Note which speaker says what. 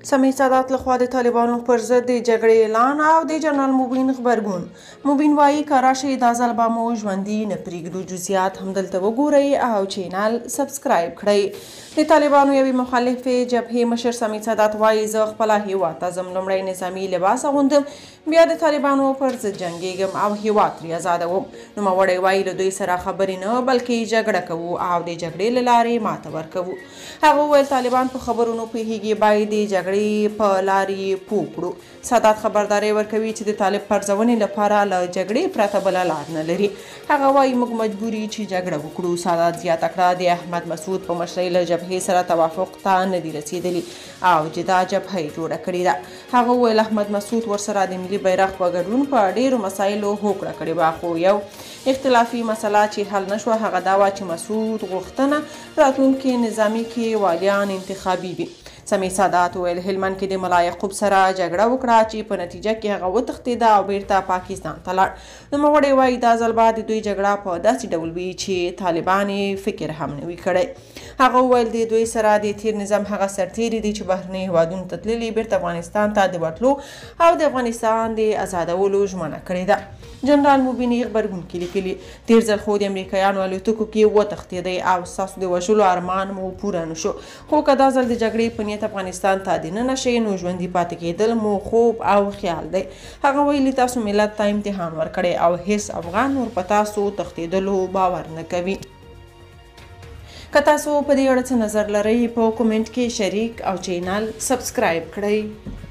Speaker 1: سمیع سادات لخوا د طالبانو پر ضد د جګړې اعلان او د جنرال مبین غبرګون. مبین وایي که راشئ دا ځل به مو ژوندي نه پرېږدو. جزئیات همدلته وګورئ او چینل سبسکرایب کړئ. د طالبانو یوې مخالفې جبهې مشر سمیع سادات وایي زه خپله هیواد ته ځم، لومړی نظامي لباس اغوندم، بیا د طالبانو پر ضد جنګیږم او هیواد ترې ازادوم. نوموړی وایي له دوی سره خبرې نه بلکې جګړه کوو او د جګړې له لارې ماته ورکوو. هغه وویل طالبان په خبرو نه پوهېږي، باید د جګړې په لارې پوه کړو. سادات خبرداری ورکوي چې د طالب پرځونې لپاره له جګړې پرته بله لار نه لري. هغه وایي موږ مجبور یو چې جګړه وکړو. سادات زیاته کړه د احمد مسعود په مشرۍ له جبهې سره توافق ته نه دي رسېدلي او جدا جبهه یې جوړه کړې ده. هغه وویل احمد مسعود ورسره د ملي بیرغ په ګډون په ډېرو مسایلو هوکړه کړې وه، خو یو اختلافي مسله چې حل نه شوه هغه دا وه چې مسعود غوښتنه راتلونکي نظامي کې والیان انتخابي وي. سمیع سادات وویل هلمند کې د ملا یعقوب سره جګړه وکړه چې په نتیجه کې هغه وتښتېده او بیرته پاکستان ته لاړ. نوموړی وایي دا ځل به د دوی جګړه په داسې ډول وي چې طالبان یې فکر هم نه وي کړی. هغه وویل د دوی سره د تیر نظام هغه سرتیري دي چې بهرني هیوادونو ته تللي بیرته افغانستان ته د ورتلو او د افغانستان د ازادولو ژمنه کړې ده. جنرال مبین غبرګون کې لیکلي تیر ځل خو د امریکایانو الوتکو کې وتښتېدی او ستاسو د وژلو ارمان مو پوره نه شو، خو که دا ځل د جګړې په نیت افغانستان ته دننه شئ نو ژوندي پاتې کېدل مو خوب او خیال دی. هغه ویلي تاسو ملت ته امتحان ورکړی او هیڅ افغان نور په تاسو تښتېدلو باور نه کوي. که تاسو په دې اړه څه نظر لرئ په کومنټ کې شریک او چینل سبسکرایب کړئ.